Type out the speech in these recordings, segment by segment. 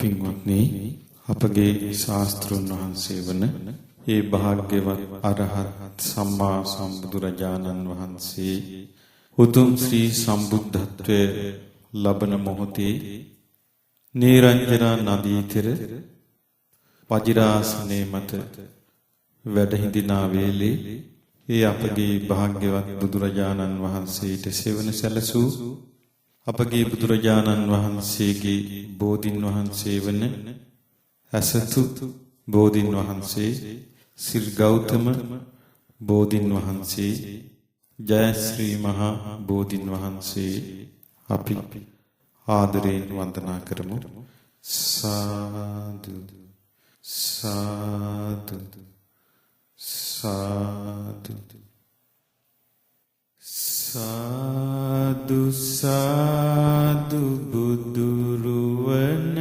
පින්වත්නි අපගේ ශාස්ත්‍රඥ වහන්සේ වන ඒ භාග්‍යවත් අරහත් සම්මා සම්බුදුරජාණන් වහන්සේ උතුම් ශ්‍රී සම්බුද්ධත්වයේ ලබන මොහොතේ නීරංජනා නදී තෙර වජිරාසනේ මත වැඩ හිඳිනා වේලේ ඒ අපගේ භාග්‍යවත් බුදුරජාණන් වහන්සේට සෙවණ සැලසූ අපගේ බුදුරජාණන් වහන්සේගේ බෝධින් වහන්සේ වන අසතු බෝධින් වහන්සේ සිර් ගෞතම බෝධින් වහන්සේ ජයශ්‍රී මහා බෝධින් වහන්සේ අපි ආදරයෙන් වන්දනා කරමු. සාදු සාදු සාදු සාදු සාදු බුදුරුවන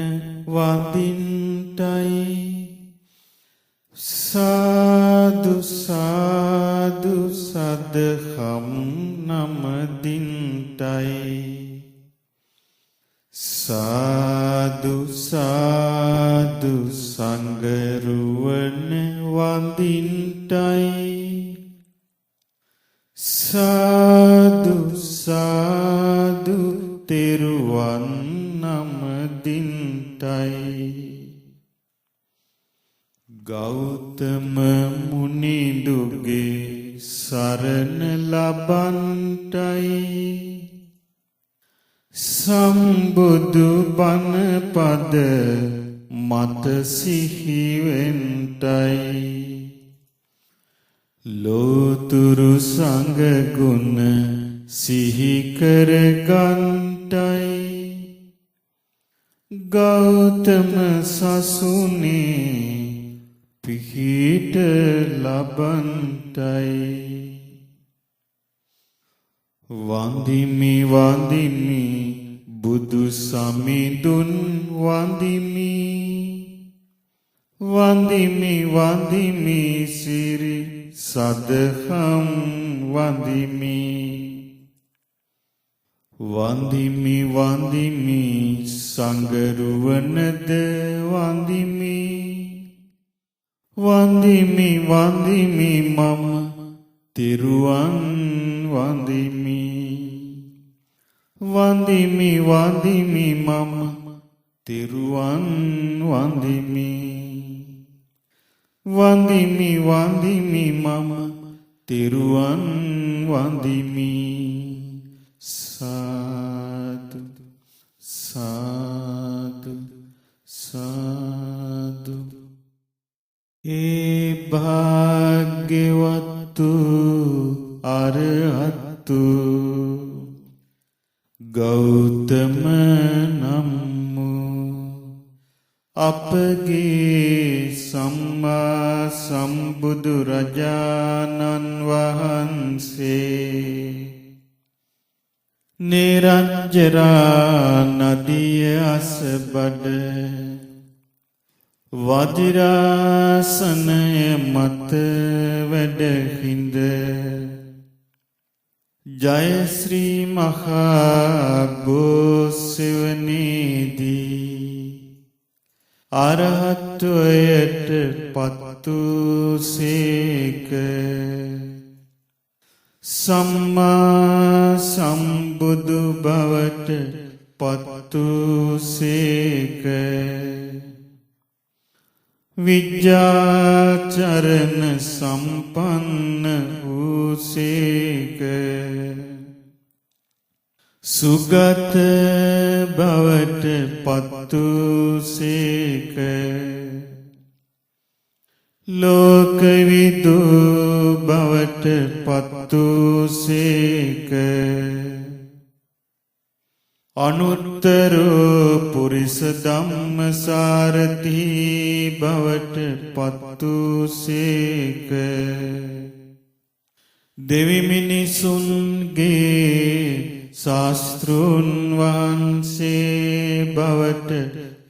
වඳින්ටයි සාදු සාදු සදහම් නමදින්ටයි සාදු සාදු සංගරුවන වඳින්ටයි සාදු සාදු තෙරුවන් නමදින්ටයි ගෞතම මුනිදුගේ සරණ ලබන්ටයි සම්බුදු බණ පද මත සිහිවෙන්ටයි ලෝතුරු සංඝ ගුණ සිහි කර ගන්ටයි ගෞතම සසුනේ පිහිට ලබන්ටයි වන්දිමි වන්දිමි බුදු සමිඳුන් වන්දිමි වන්දිමි වන්දිමි සිරි සදහම් වන්දිමි වන්දිමි වන්දිමි සංගරුවනද වන්දිමි වන්දිමි වන්දිමි මම තිරුවන් වන්දිමි වන්දිමි වන්දිමි මම තිරුවන් වන්දිමි වන්දිමි වන්දිමි මම තිරුවන් වන්දිමි සාදු සාදු සාදු ඒ භාග්‍යවතු අරහතු ගෞතම නම්මු අපගේ සම්මා සම්බුදු රජාණන් වහන්සේ නිරංජනා නදිය අසබඩ වජිරාසනය මත වැඩ හිඳ ජයශ්‍රී මහා බෝසෙවණේදී අරහත්වයට පත්තු සේක සම්මා සම්බුදු බවට පත්තු සේක විජ්ජාචරණ සම්පන්න වූසේක සුගත බවට පත්තු සේක ලෝකවිදු බවට පත්තු සේක අනුත්තර පුරිස ධම්මසාරති බවට පත්තු සේක දෙවි මිනිසුන්ගේ ශාස්ත්‍රූන් වහන්සේ බවට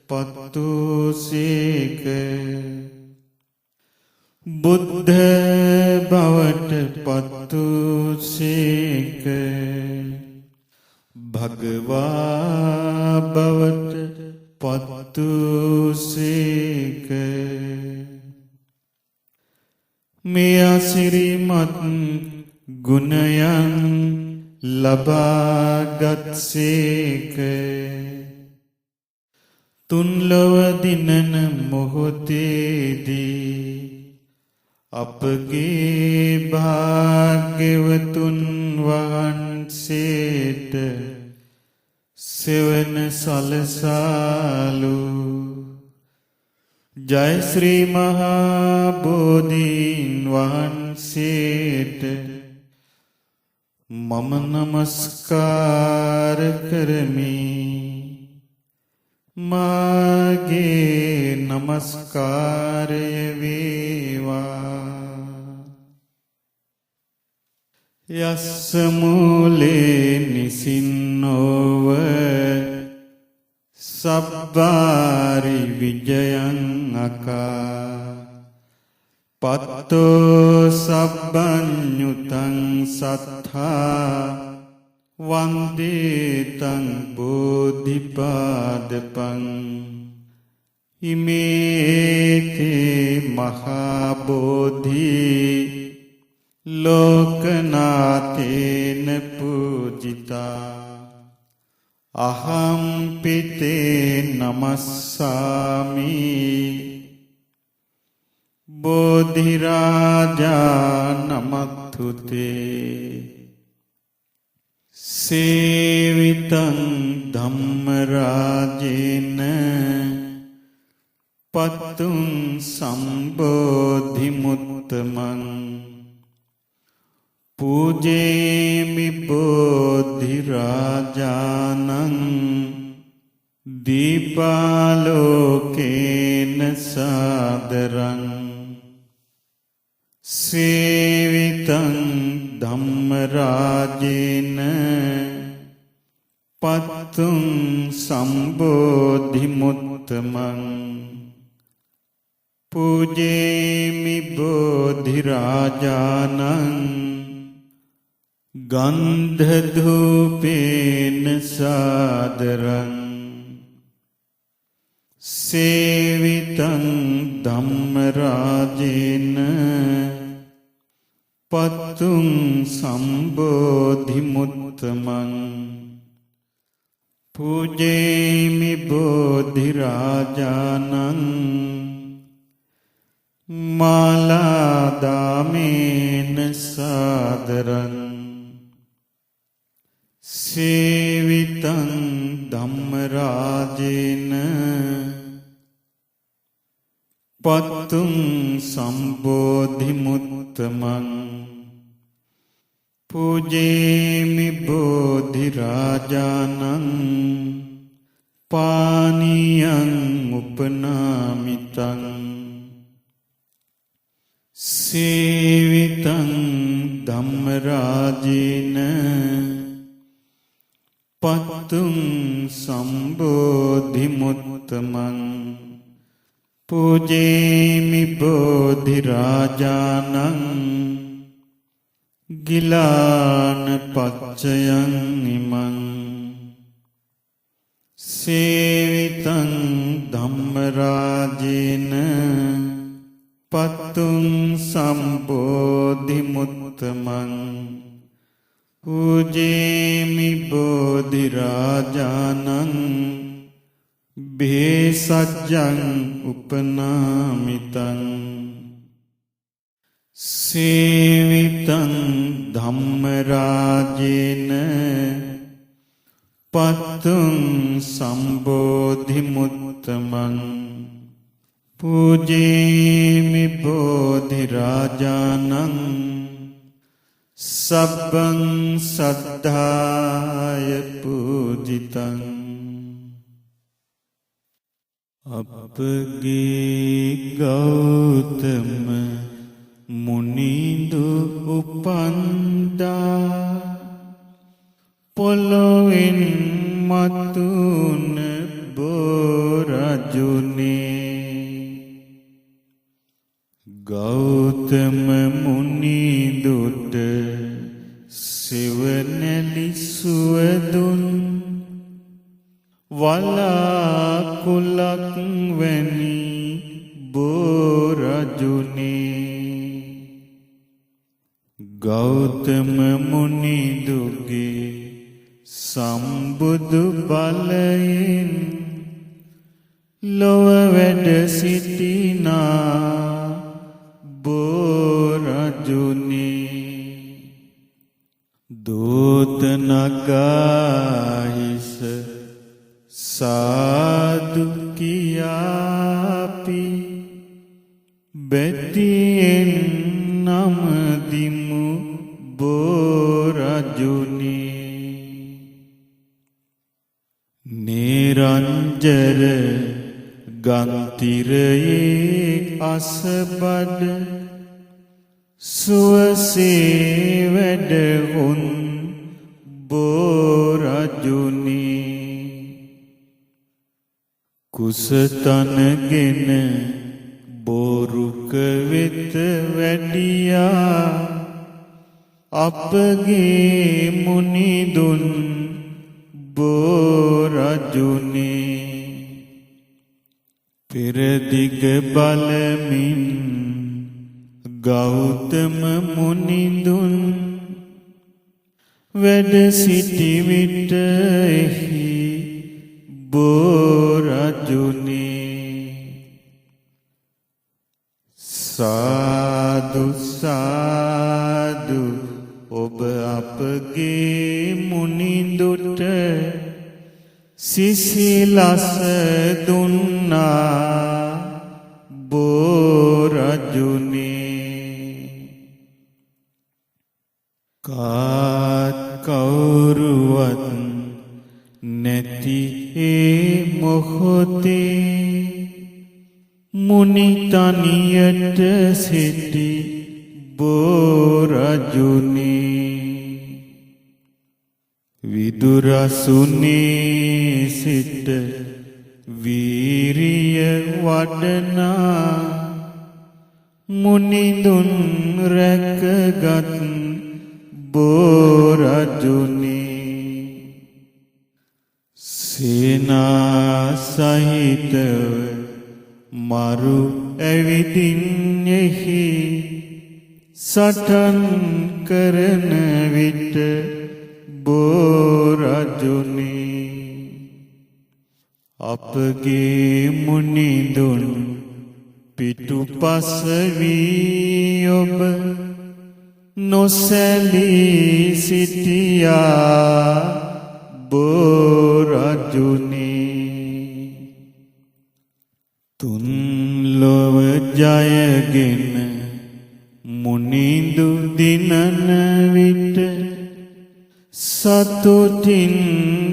පත්තු සේක බුද්ධ බවට පත්තු සේක භගවා බවට පත්තුසේක මේ අසිරිමත් ගුණයන් ලබාගත්සේක තුන්ලොව දිනන මොහොතේදී අපගේ භාග්‍යවතුන් වහන්සේට සෙවන සලසාලු ජය ශ්‍රී මහා බෝධීන් වහන්සේට මම නමස්කාර කරමි මාගේ නමස්කාරය වේවා යස්ස මූලේ නිසින්නෝව සබ්බාරි විජයං අකා පත්තෝ සබ්බඤ්ඤුතං සත්තා වන්දේතං බෝධිපාදපං ඉමේතේ මහා බෝධි ලෝකනාතේන පූජිතා අහං පිතේ නමස්සාමි බෝධි රාජා නමත්තුතේ සේවිතං ධම්ම රාජේන පත්තුං සම්බෝධි මුත්තමං පූජේමි බෝධි රාජානං දීපාලෝකේන සාදරං සේවිතං ධම්ම රාජේන පත්තුං සම්බෝධි මුත්තමං පූජේමි බෝධි රාජානං ගන්ධ ධූපේන සාදරං සේවිතං ධම්ම රාජේන පත්තුං සම්බෝධි මුත්තමං පූජේමි බෝධි රාජානං මාලාදාමේන සාදරං සේවිතං ධම්ම රාජේන පත්තුං සම්බෝධි මුත්තමං පූජේමි බෝධි රාජානං පානියං උපනාමිතං සේවිතං ධම්ම රාජේන පත්තුං සම්බෝධි මුත්තමං පූජේමි බෝධි රාජානං ගිලාන පච්චයං ඉමං සේවිතං ධම්ම රාජේන පත්තුං සම්බෝධි මුත්තමං පූජේමි බෝධි රාජානං බේසජ්ජං උපනාමිතං සේවිතං ධම්ම රාජේන පත්තුං සම්බෝධි මුත්තමං පූජේමි බෝධි රාජානං සබ්බං සද්ධාය පූජිතං අපගේ ගෞතම මුනිඳු උපන්දා පොළොවෙන් මතුන බෝරජුනේ ගෞතම මුනිඳුට සෙවණැලි සුවදුන් වලාකුළු වැනි බෝරජුනේ ගෞතම මුනිදුගේ සම්බුදු බලයෙන් ලොව වැඩ සිටිනා බෝරජුනේ දෝත නගාහිස සාදු කියාපි බැතියෙන් නමදිමු බෝරජුනේ නිරංජර ගන්තිරයේ අසබඩ සුවසේ වැඩහුන් බෝරජුනේ කුසතනගෙන බෝරුක වෙත වැඩියා අපගේ මුනිදුන් බෝරජුනේ පෙරදිග බලමින් ගෞතම මුනිදුන් වැඩ සිටි විට එහි බෝරජුනේ සාදු සාදු ඔබ අපගේ මුනිදුට සිසිලස දුන්නා බෝරජුනේ කාත් කවුරුවත් නැති ඒ මොහොතේ මුනි තනියට සිටි බෝරජුනේ විදුරසුනේ සිට වීරිය වඩනා මුනිදුන් රැකගත් බෝරජුනේ සේනා සහිතව මරු ඇවිදින්යෙහි සටන් කරන විට බෝරජුනේ අපගේ මුනිදුන් පිටුපස වී ඔබ නොසැලී සිටියා බෝරජුනේ තුන් ලොව ජයගෙන මුනිදු දිනන විට සතුටින්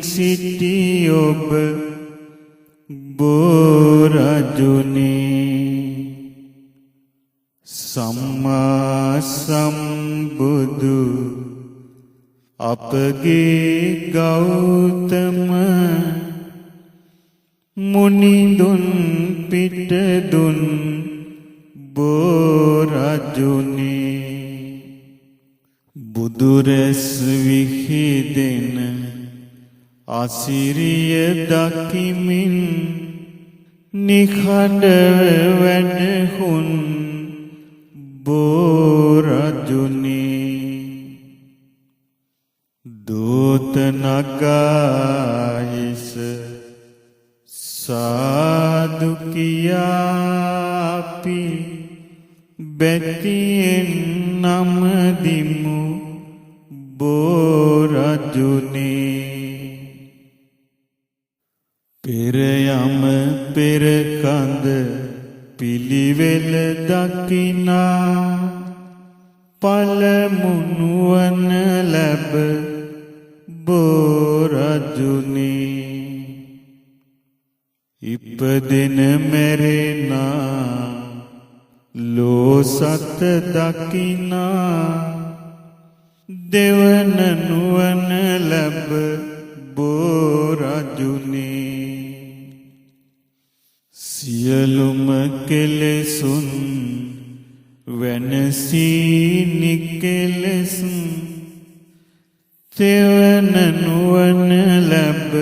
සිටි ඔබ බෝරජුනේ සම්මා සම්බුදු අපගේ ගෞතම මුනිදුන් පිට දුන් බෝරජුනේ බුදුරැස් විහිදෙන අසිරිය දකිමින් නිහඬව වැඩහුන් බෝරජුනේ දූත නගාහිස සාදු කියාපි බැතියෙන් නමදිමු බෝරජුනේ පෙර යම පෙර කඳ පිළිවෙල දකිනා පළමුනුවන ලැබ බෝරජුනේ ඉපදෙන මැරෙනා ලෝසත දකිනා දෙවන නුවන ලැබ බෝරජුනේ සියලුම කෙලෙසුන් වෙනසී නිකෙලෙස් තෙවන නුවන ලැබ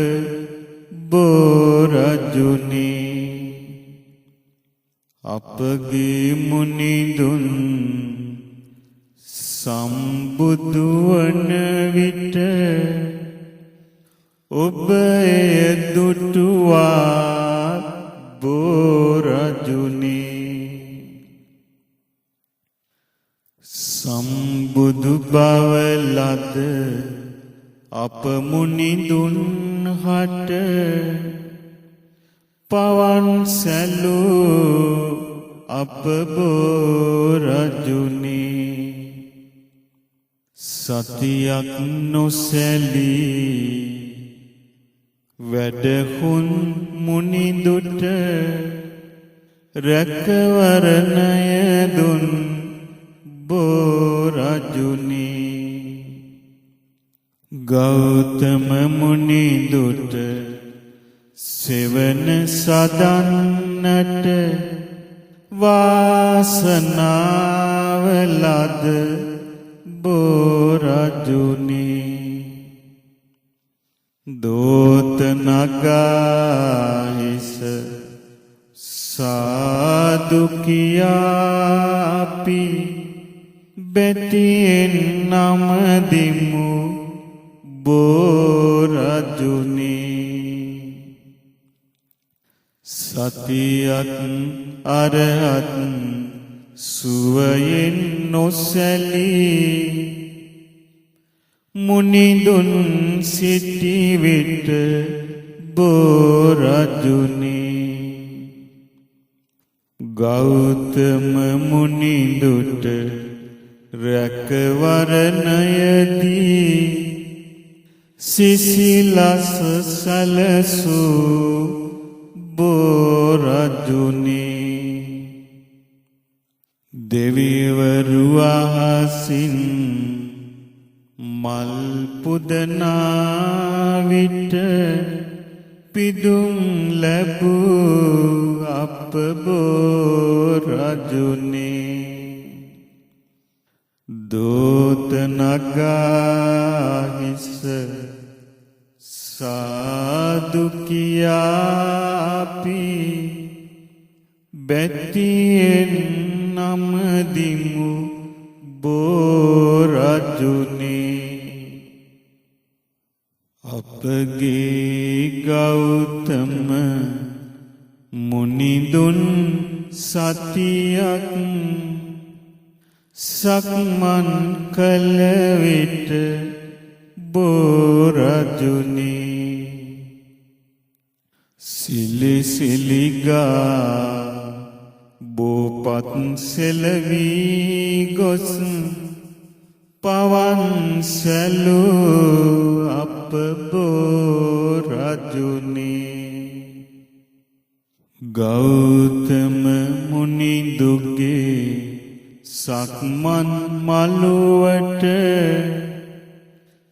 බෝරජුනේ අපගේ මුනිදුන් සම්බුදු වන විට ඔබ එය දුටුවා බෝරජුනි. සම්බුදු බව ලද අප මුනිදුන් හට පවන් සැලූ අප බෝරජුනි. සතියක් නොසැලී වැඩහුන් මුනිදුට රැකවරණය දුන් බෝරජුනි. ගෞතම මුනිදුට සෙවන සදන්නට වාසනාව ලද බෝරජුනි. දෝත නගාහිස සාදු කියාපි බැතියෙන් නමදිමු බෝරජුනි. සතියක් අරහත් සුවයෙන් නොසැලී මුනිදුන් සිටි විට බෝරජුනි. ගෞතම මුනිදුට රැකවරණයදී සිසිලස සැලසූ බෝරජුනි. දෙවිවරු අහසින් මල් පුදනා විට පිදුම් ලැබූ අප බෝරජුනි. දෝත නගාහිස සාදු කියාපි බැතියෙන් නමදිමු බෝරජුනි. අපගේ ගෞතම මුනිදුන් සතියක් සක්මන් කළ විට බෝරජුනි. සිලිසිලිගා බෝපත් සෙලවී ගොස් පවන් සැලූ අප බෝරජුනි. ගෞතම මුනිදුගේ සක්මන් මළුවට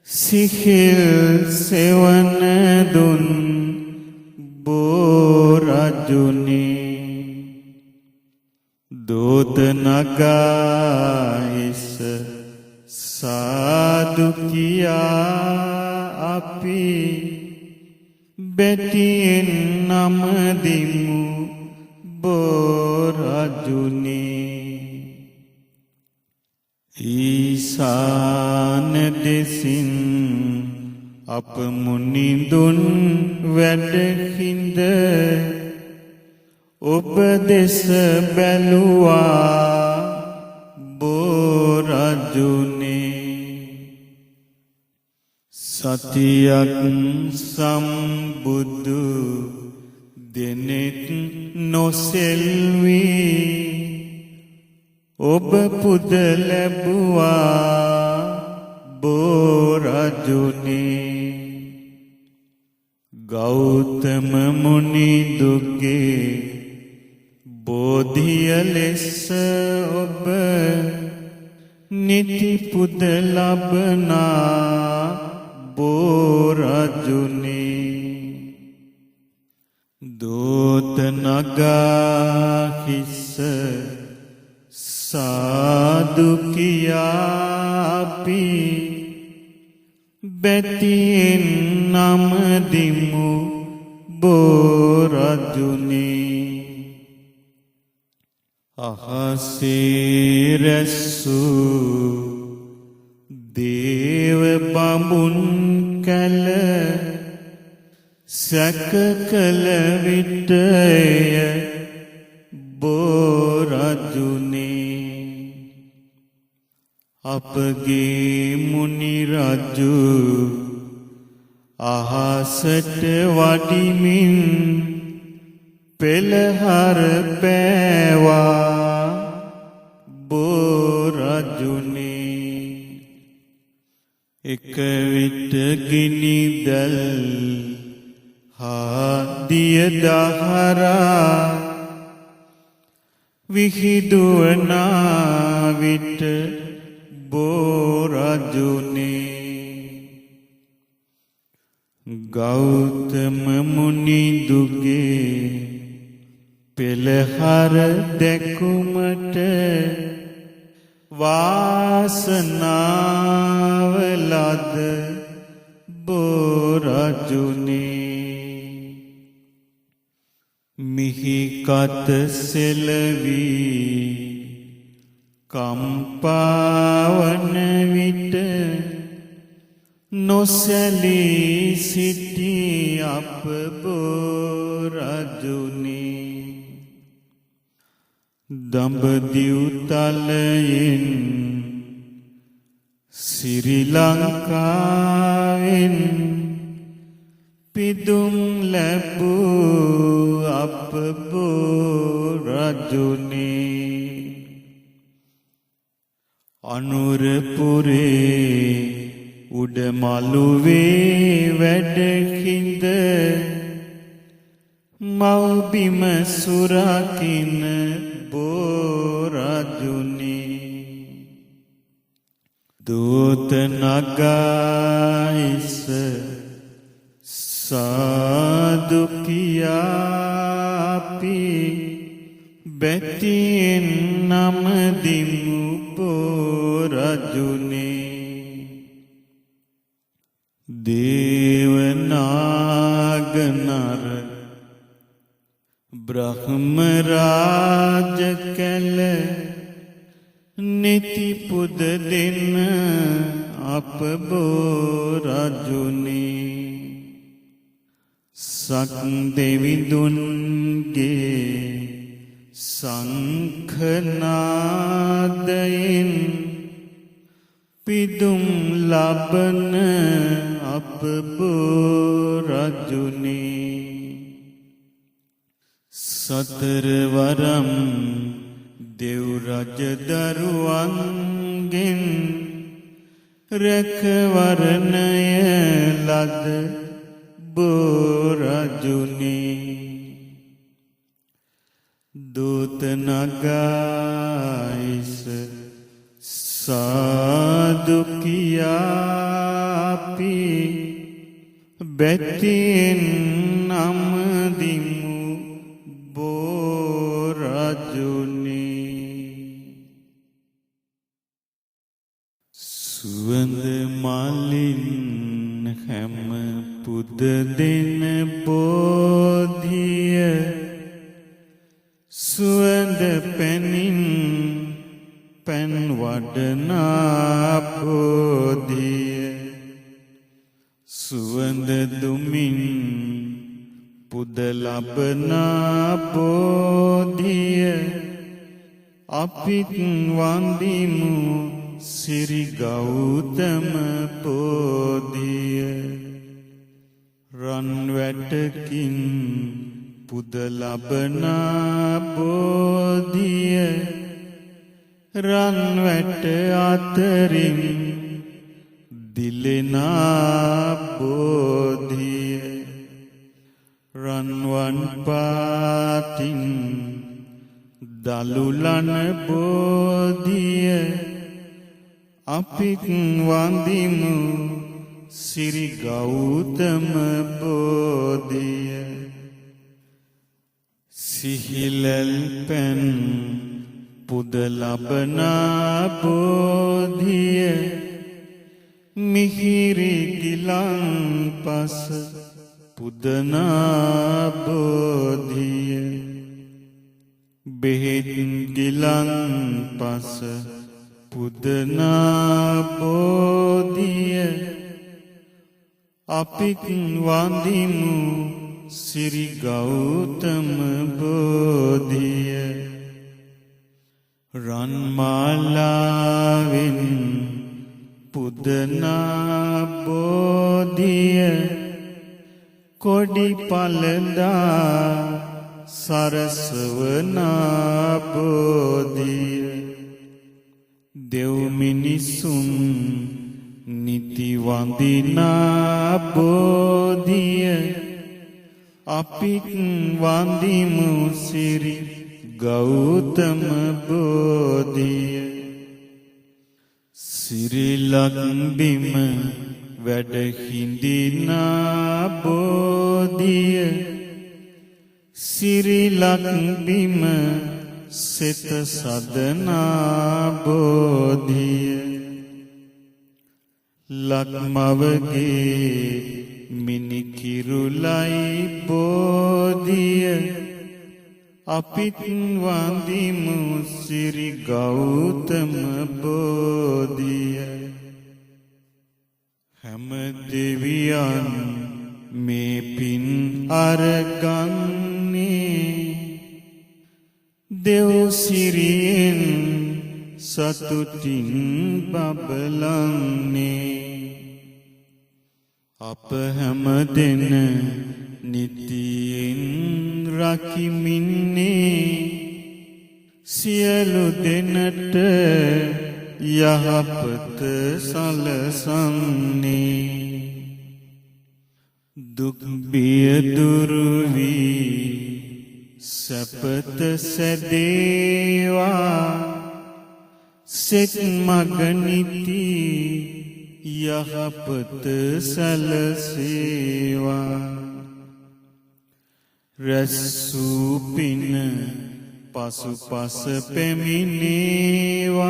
සිහිල් සෙවන දුන් බෝරජුනි. දෝත නගාහිස සාදු කියා අපි බැතියෙන් නමදිමු බෝරජුනි. ඊසාන දෙසින් අප මුනිදුන් වැඩහිඳ ඔබ දෙස බැලුවා බෝරජුනි. සතියක් සම්බුදු දෙනෙත් නොසෙල්වී ඔබ පුද ලැබුවා බෝරජුනි. ගෞතම මුනිදුගේ බෝධිය ලෙස ඔබ නිති පුද ලබනා බෝරජුනි. දෝත නගාහිස සාදු කියාපි බැතියෙන් නමදිමු බෝරජුනි. අහසේ රැස්සූ දේව බඹුන් කැල සැක කළ විටය බෝරජුනේ අපගේ මුනි රජු අහසට වඩිමින් පෙළහර පෑවා බෝරජුනේ එක විට ගිනිදැල් දිය දහරා විහිදුවනා විට බෝරජුනේ ගෞතම මුනිදුගේ පෙළහර දැකුමට වාසනාව ලද බෝරජුනේ මිහි කත සෙලවී කම්පාවන විට නොසැලී සිටි අප බෝරජුනේ දඹදිව් තලයෙන් ශ්‍රී ලංකාවෙන් පිදුම් ලැබූ අප බෝරජුනේ අනුරපුරේ උඩමළුවේ වැඩහිඳ මව්බිම සුරකින බෝරජුනේ දූත නගායිස සාදු කියාපි බැතියෙන් නමදිමු බෝරජුනේ දේවනාගනර බ්‍රහ්ම රාජ කැල නිති පුද දෙන්න අප බෝරජුනේ සක් දෙවිඳුන්ගේ සංඛනාදයෙන් පිදුම් ලබන අප බෝරජුනේ සතරවරම් දෙව් රජ දරුවන්ගෙන් රැකවරණය ලද බෝරජුනේ දූත නගායිස සාදු කියාපි බැතියෙන් නමදිමු බෝරජුනේ සුවඳ මලින් හැම පුද දෙන බෝධිය සුවඳ පැනින් පැන් වඩනා බෝධිය සුවඳ දුමින් පුද ලබනා බෝධිය අපිත් වන්දිමු සිරි ගෞතම බෝධිය රන් වැටකින් පුද ලබනා බෝධිය රන් වැට අතරින් දිලෙනා බෝධිය රන්වන් පාටින් දලුලන බෝධිය අපිත් වන්දිමු සිරි ගෞතම බෝධිය සිහිලල් පැන් පුද ලබනා බෝධිය මිහිරි ගිලන්පස පුදනා බෝධිය බෙහෙත් ගිලන් පස පුදනා බෝධිය අපිත් වඳිමු සිරි ගෞතම බෝධිය රන්මාලාවෙන් පුදනා බෝධිය කොඩි පළදා සරසවනා බෝධිය දෙව් මිනිසුන් නිති වඳිනා බෝධිය අපිත් වඳිමු සිරි ගෞතම බෝධිය සිරිලක් බිම වැඩ හිඳිනා බෝධිය සිරිලක් බිම සිත සදනා බෝධිය ලක්මවගේ මිනිකිරුලයි බෝධිය අපිත් වඳිමු සිරි ගෞතම බෝධිය හැම දෙවියන් මේ පින් අරගන්නේ දෙව් සිරියෙන් සතුටින් බබලන්නේ අප හැම දෙන නිතියෙන් රකිමින්නේ සියලු දෙනට යහපත සලසන්නේ දුක් බිය දුරු වී සැපත සැදේවා සිත මග නිති යහපත සැලසේවා රැස්සූ පින පසුපස පැමිණේවා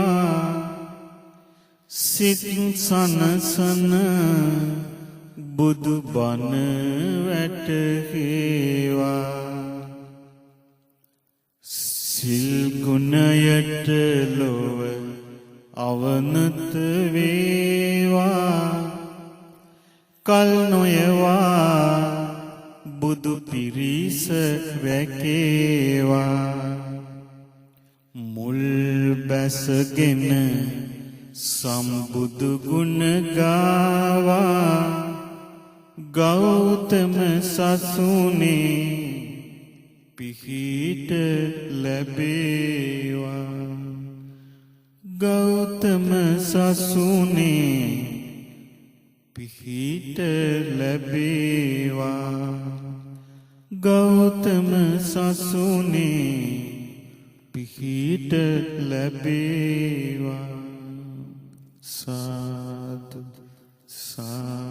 සිත් සනසන බුදු බණ වැටහේවා සිල් ගුණයට ලොව අවනත වේවා කල් නොයවා බුදු පිරිස රැකේවා මුල් බැසගෙන සම්බුදු ගුණ ගාවා ගෞතම සසුනේ පිහිට ලැබේවා ගෞතම සසුනේ පිහිට ලැබේවා ගෞතම සසුනේ පිහිට ලැබේවා සාදු සාදු